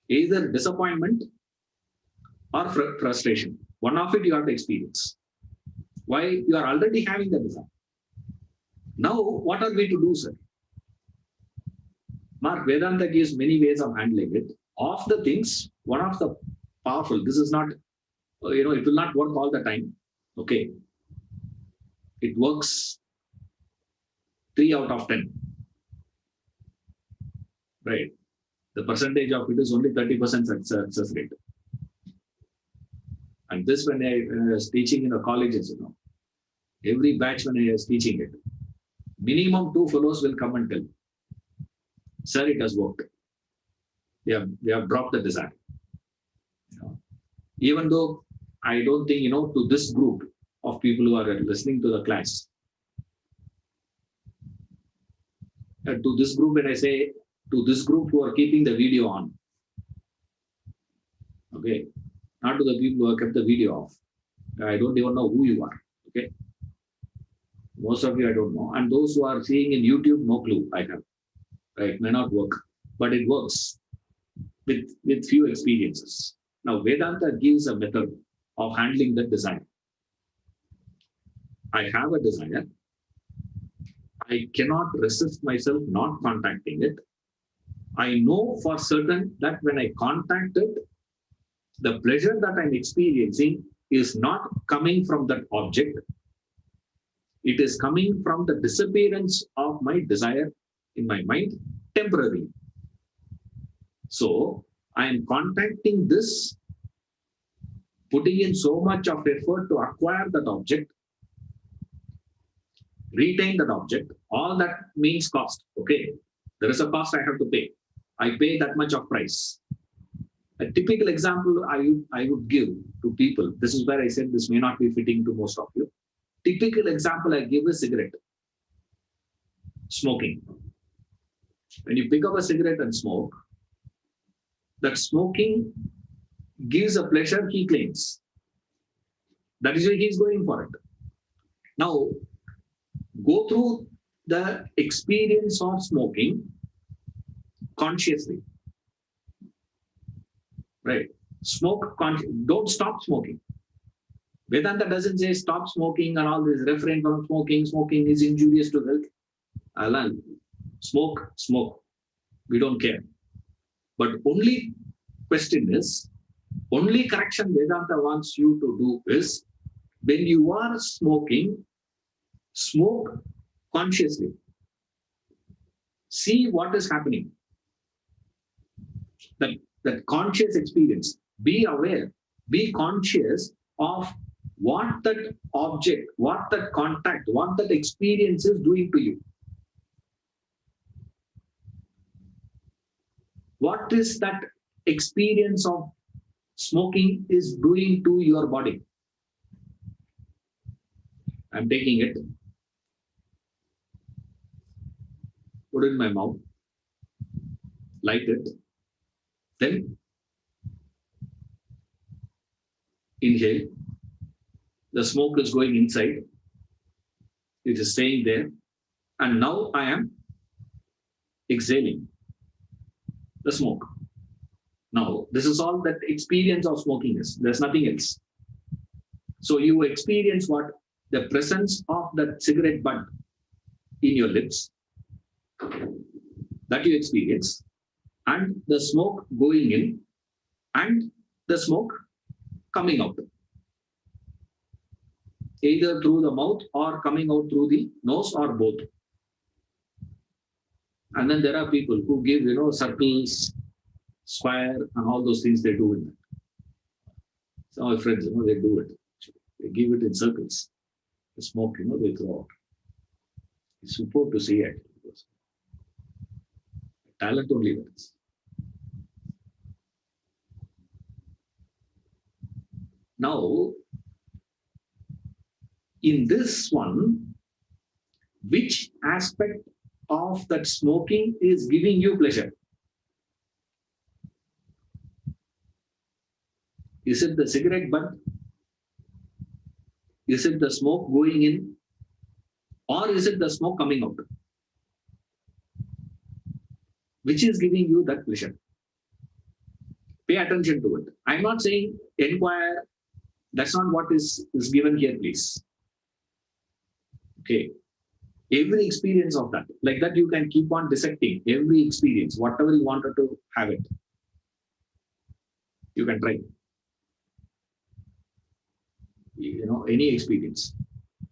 Either disappointment or frustration. One of it you have to experience. Why? You are already having the desire. Now, what are we to do, sir? Mark, Vedanta gives many ways of handling it. Of the things, one of the powerful, this is not, it will not work all the time. Okay. It works 3 out of 10. Right. The percentage of it is only 30% success rate. And this, when I was teaching in the colleges, every batch when I was teaching it, minimum 2 fellows will come and tell, sir, it has worked. We have dropped the desire. Even though I don't think, to this group of people who are listening to the class, to this group, when I say to this group who are keeping the video on, okay, not to the people who have kept the video off. I don't even know who you are. Okay. Most of you I don't know. And those who are seeing in YouTube, no clue I have. Right, may not work, but it works with few experiences. Now, Vedanta gives a method of handling that desire. I have a desire. I cannot resist myself not contacting it. I know for certain that when I contact it, the pleasure that I'm experiencing is not coming from that object. It is coming from the disappearance of my desire in my mind temporarily. So I am contacting this, putting in so much of effort to acquire that object, retain that object. All that means cost. Okay, there is a cost I have to pay. I pay that much of price. A typical example I would give to people, this is where I said this may not be fitting to most of you. Typical example I give is cigarette. Smoking. When you pick up a cigarette and smoke, that smoking gives a pleasure he claims. That is why he's going for it. Now, go through the experience of smoking consciously. Right? Smoke, don't stop smoking. Vedanta doesn't say stop smoking and all this refrain from smoking. Smoking is injurious to health. Alan, smoke. We don't care. But only question is, only correction Vedanta wants you to do is, when you are smoking, smoke consciously. See what is happening. That conscious experience. Be aware. Be conscious of what that object, what that contact, what that experience is doing to you. What is that experience of smoking is doing to your body? I'm taking it, put it in my mouth, light it, then inhale. The smoke is going inside. It is staying there. And now I am exhaling the smoke. Now, this is all that experience of smoking is. There's nothing else. So you experience what? The presence of that cigarette butt in your lips. that you experience, and the smoke going in and the smoke coming out, either through the mouth or coming out through the nose or both. And then there are people who give, circles, square, and all those things they do with that. Some of my friends, they do it. They give it in circles. The smoke, they throw out. It's superb to see it. Talent only works. Now, in this one, which aspect of that smoking is giving you pleasure? Is it the cigarette butt? Is it the smoke going in? Or is it the smoke coming out? Which is giving you that pleasure? Pay attention to it. I'm not saying inquire. That's not what is given here, please. Okay. Every experience of that, like that, you can keep on dissecting every experience, whatever you wanted to have it. You can try. Any experience,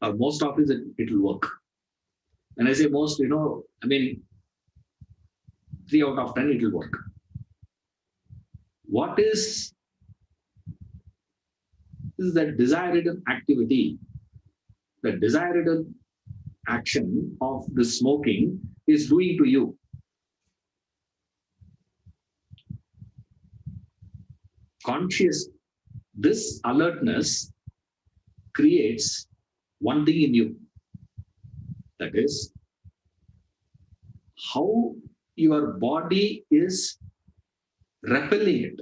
or most of it will work. When I say most, I mean 3 out of 10 it will work. What is that desired activity? The desired action of the smoking is doing to you. Conscious, this alertness creates one thing in you. That is how your body is repelling it.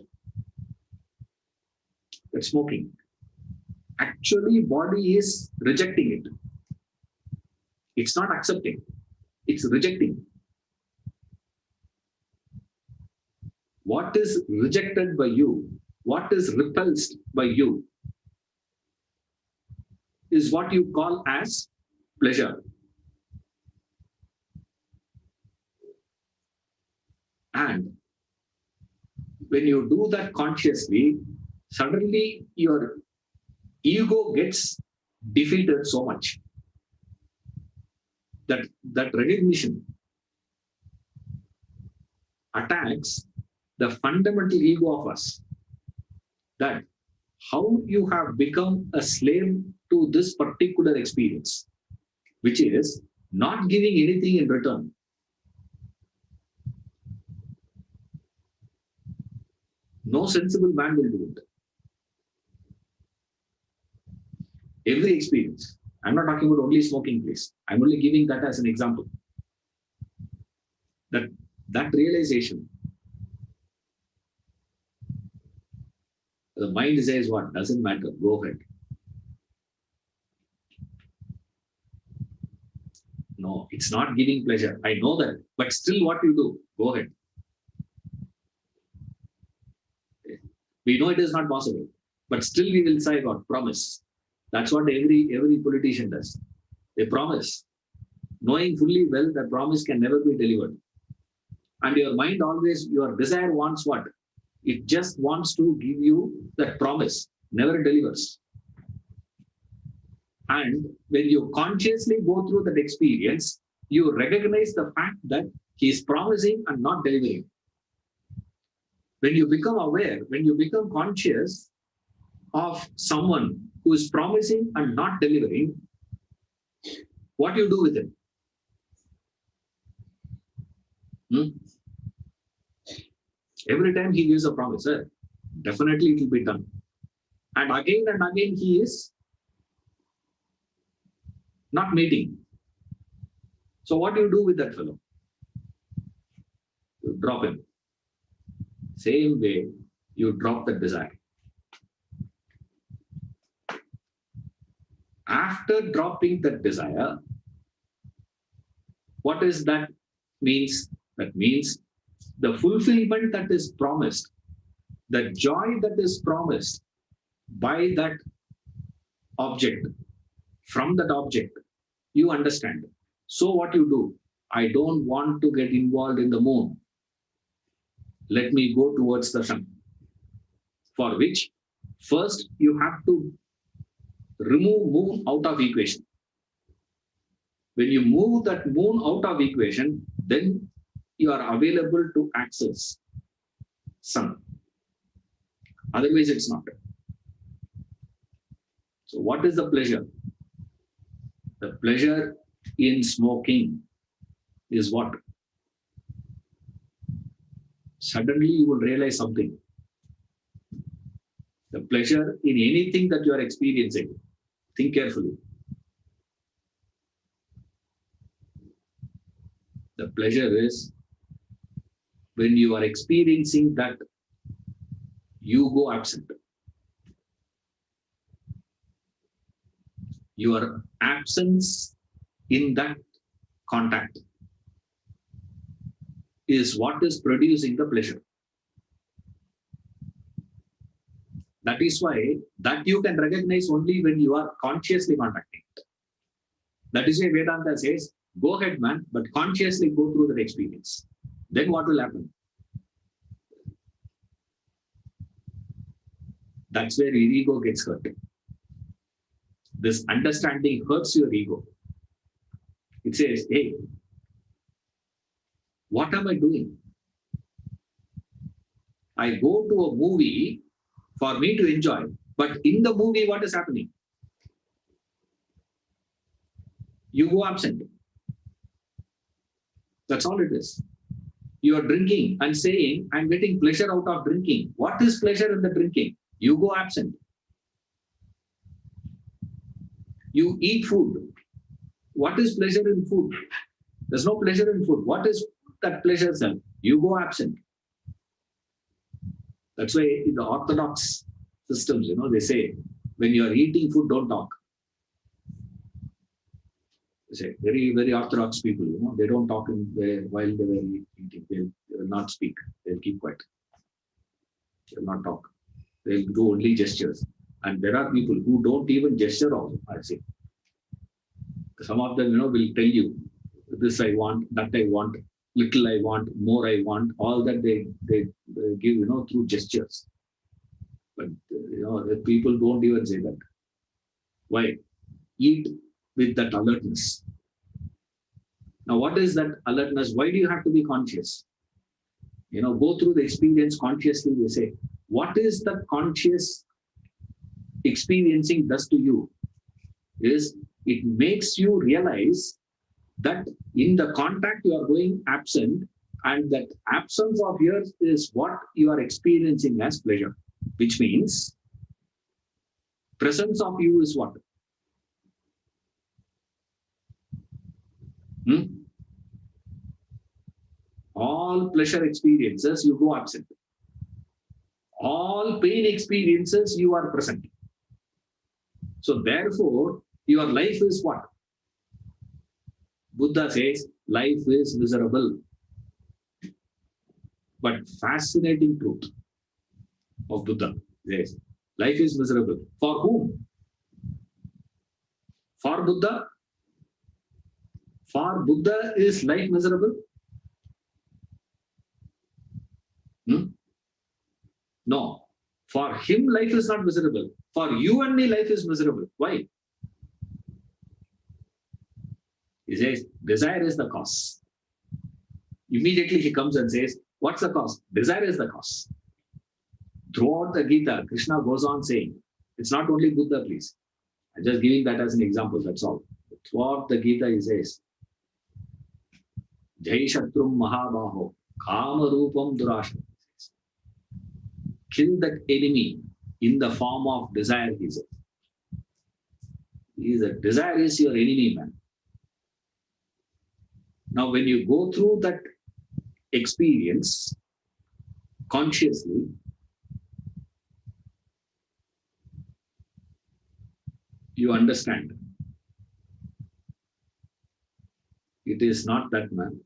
That's smoking. Actually, body is rejecting it. It's not accepting. It's rejecting. What is rejected by you, what is repulsed by you, is what you call as pleasure. And when you do that consciously, suddenly your ego gets defeated so much that recognition attacks the fundamental ego of us, that how you have become a slave to this particular experience, which is not giving anything in return. No sensible man will do it. Every experience. I'm not talking about only smoking, please. I'm only giving that as an example. That realization, the mind says what? Doesn't matter. Go ahead. No, it's not giving pleasure. I know that. But still what you do? Go ahead. We know it is not possible. But still we will say what? Promise. That's what every politician does. They promise, knowing fully well that promise can never be delivered. And your mind always, your desire wants what? It just wants to give you that promise, never delivers. And when you consciously go through that experience, you recognize the fact that he is promising and not delivering. When you become aware, when you become conscious of someone who is promising and not delivering, what do you do with him? Every time he gives a promise, definitely it will be done. And again he is not meeting. So what do you do with that fellow? You drop him. Same way, you drop that desire. After dropping that desire, what does that means? That means the fulfillment that is promised, the joy that is promised by that object, from that object, you understand. So what you do? I don't want to get involved in the moon. Let me go towards the sun. For which, first you have to remove moon out of equation. When you move that moon out of equation, then you are available to access sun. Otherwise, it's not. So what is the pleasure? The pleasure in smoking is what? Suddenly you will realize something. The pleasure in anything that you are experiencing. Think carefully. The pleasure is when you are experiencing that you go absent. Your absence in that contact is what is producing the pleasure. That is why that you can recognize only when you are consciously contacting it. That is why Vedanta says, go ahead, man, but consciously go through that experience. Then what will happen? That's where your ego gets hurt. This understanding hurts your ego. It says, hey, what am I doing? I go to a movie for me to enjoy, but in the movie, what is happening? You go absent. That's all it is. You are drinking and saying, I'm getting pleasure out of drinking. What is pleasure in the drinking? You go absent. You eat food. What is pleasure in food? There's no pleasure in food. What is that pleasure self? You go absent. That's why in the orthodox systems, they say, when you are eating food, don't talk. They say, very, very orthodox people, they don't talk while they were eating. They will not speak. They'll keep quiet. They'll not talk. They'll do only gestures. And there are people who don't even gesture also, I say. Some of them, will tell you, this I want, that I want, little I want, more I want, all that they give, through gestures. But, the people don't even say that. Why? Eat with that alertness. Now, what is that alertness? Why do you have to be conscious? Go through the experience consciously, they say. What is the conscious experiencing does to you? Is it makes you realize that in the contact you are going absent, and that absence of yours is what you are experiencing as pleasure, which means presence of you is what? All pleasure experiences, you go absent. All pain experiences, you are present. So therefore, your life is what? Buddha says, life is miserable. But fascinating truth of Buddha says, life is miserable. For whom? For Buddha? For Buddha is life miserable? No. For him, life is not miserable. For you and me, life is miserable. Why? He says, desire is the cause. Immediately he comes and says, what's the cause? Desire is the cause. Throughout the Gita, Krishna goes on saying, it's not only Buddha, please. I'm just giving that as an example, that's all. Throughout the Gita, he says, Jai Shatrum Mahabaho, Kama Rupam Durasham. Kill that enemy in the form of desire, he says. Desire is your enemy, man. Now, when you go through that experience consciously, you understand. It is not that, man.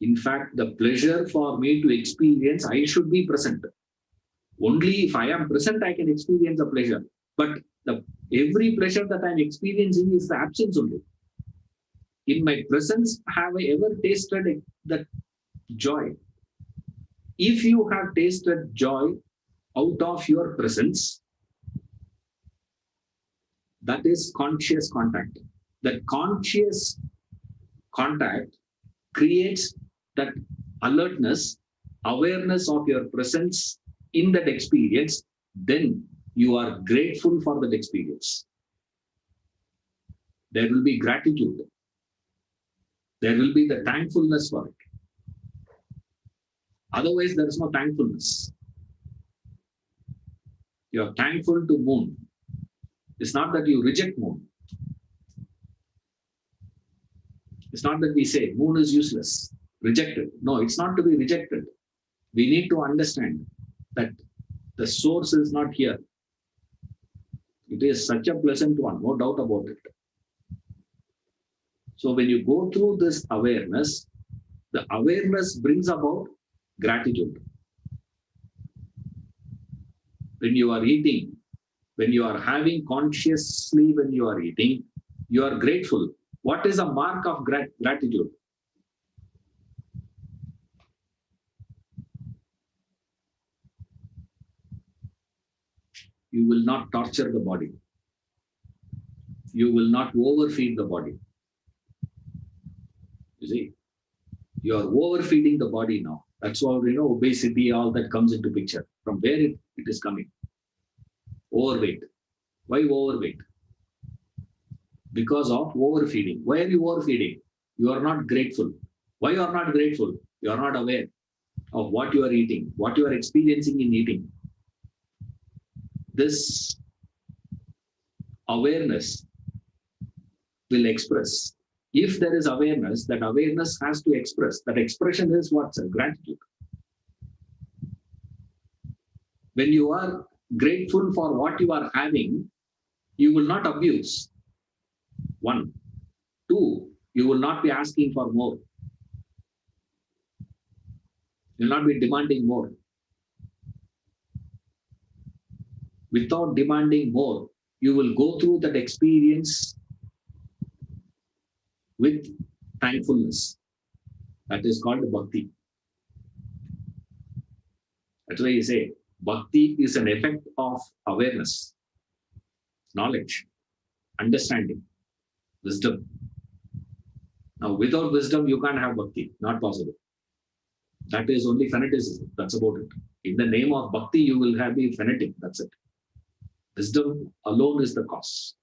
In fact, the pleasure for me to experience, I should be present. Only if I am present, I can experience a pleasure. But every pleasure that I'm experiencing is the absence only. In my presence, have I ever tasted that joy? If you have tasted joy out of your presence, that is conscious contact. That conscious contact creates that alertness, awareness of your presence in that experience. Then you are grateful for that experience. There will be gratitude. There will be the thankfulness for it. Otherwise, there is no thankfulness. You are thankful to moon. It's not that you reject moon. It's not that we say moon is useless, rejected. No, it's not to be rejected. We need to understand that the source is not here. It is such a pleasant one, no doubt about it. So when you go through this awareness, the awareness brings about gratitude. When you are eating, when you are having consciously, when you are eating, you are grateful. What is a mark of gratitude? You will not torture the body. You will not overfeed the body. You see, you are overfeeding the body now. That's why obesity, all that comes into picture. From where it is coming? Overweight. Why overweight? Because of overfeeding. Why are you overfeeding? You are not grateful. Why you are not grateful? You are not aware of what you are eating, what you are experiencing in eating. This awareness will express. If there is awareness, that awareness has to express. That expression is what? Gratitude. When you are grateful for what you are having, you will not abuse. 1. 2, you will not be asking for more. You will not be demanding more. Without demanding more, you will go through that experience with thankfulness. That is called bhakti. That's why you say bhakti is an effect of awareness, knowledge, understanding, wisdom. Now, without wisdom, you can't have bhakti. Not possible. That is only fanaticism. That's about it. In the name of bhakti, you will have be fanatic. That's it. Wisdom alone is the cause.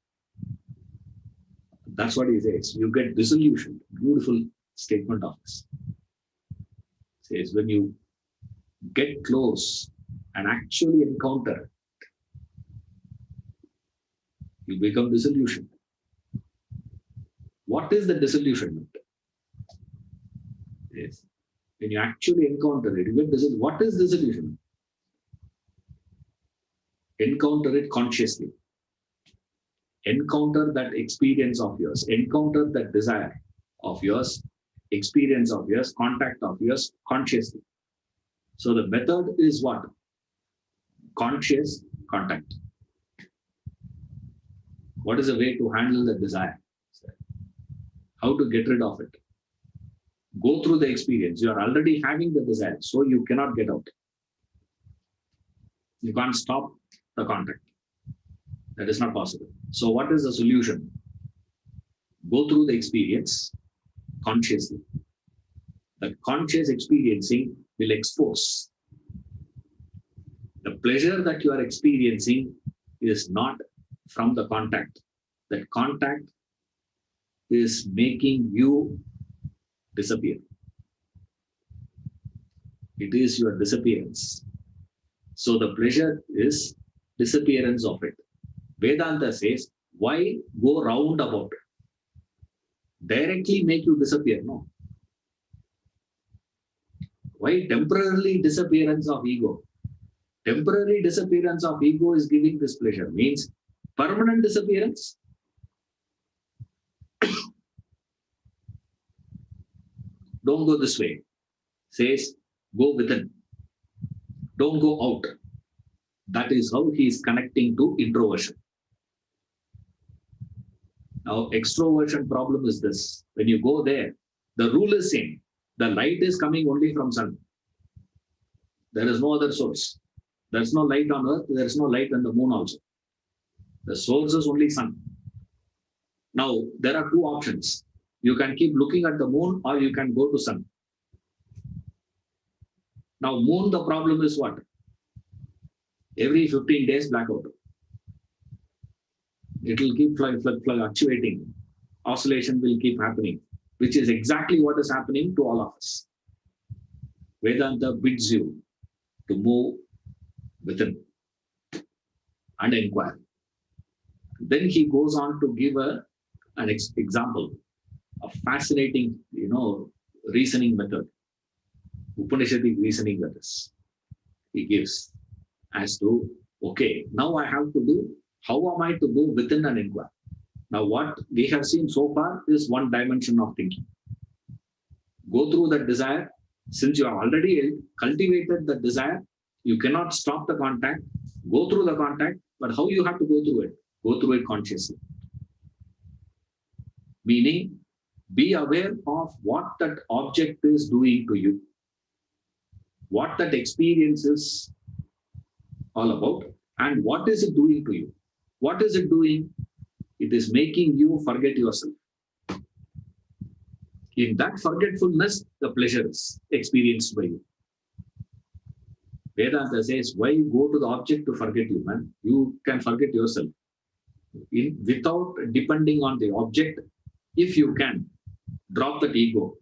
That's what he says. You get disillusioned. Beautiful statement of this. He says when you get close and actually encounter it, you become disillusioned. What is the disillusionment? Yes. When you actually encounter it, you get disillusioned. What is disillusionment? Encounter it consciously. Encounter that experience of yours. Encounter that desire of yours, experience of yours, contact of yours consciously. So the method is what? Conscious contact. What is a way to handle the desire? How to get rid of it? Go through the experience. You are already having the desire, so you cannot get out. You can't stop the contact. That is not possible. So what is the solution? Go through the experience consciously. That conscious experiencing will expose. The pleasure that you are experiencing is not from the contact. That contact is making you disappear. It is your disappearance. So the pleasure is disappearance of it. Vedanta says, why go round about it? Directly make you disappear? No. Why temporarily disappearance of ego? Temporary disappearance of ego is giving this pleasure. Means permanent disappearance? Don't go this way. Says, go within. Don't go out. That is how he is connecting to introversion. Now, extroversion problem is this. When you go there, the rule is same. The light is coming only from sun. There is no other source. There's no light on earth. There is no light on the moon also. The source is only sun. Now, there are two options. You can keep looking at the moon or you can go to sun. Now, moon, the problem is what? Every 15 days blackout. It will keep fluctuating. Oscillation will keep happening, which is exactly what is happening to all of us. Vedanta bids you to move within and inquire. Then he goes on to give an example, a fascinating, reasoning method, Upanishadic reasoning that is, he gives as to, okay, now I have to do, how am I to go within and inquire? Now, what we have seen so far is one dimension of thinking. Go through that desire. Since you have already cultivated the desire, you cannot stop the contact, go through the contact, but how you have to go through it? Go through it consciously. Meaning, be aware of what that object is doing to you, what that experience is all about, and what is it doing to you. What is it doing? It is making you forget yourself. In that forgetfulness, the pleasure is experienced by you. Vedanta says, why you go to the object to forget you, man? You can forget yourself. Without depending on the object, if you can, drop that ego.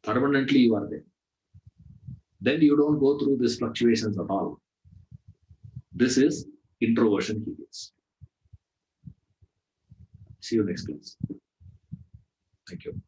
Permanently you are there. Then you don't go through these fluctuations at all. This is introversion he gives. See you next class. Thank you.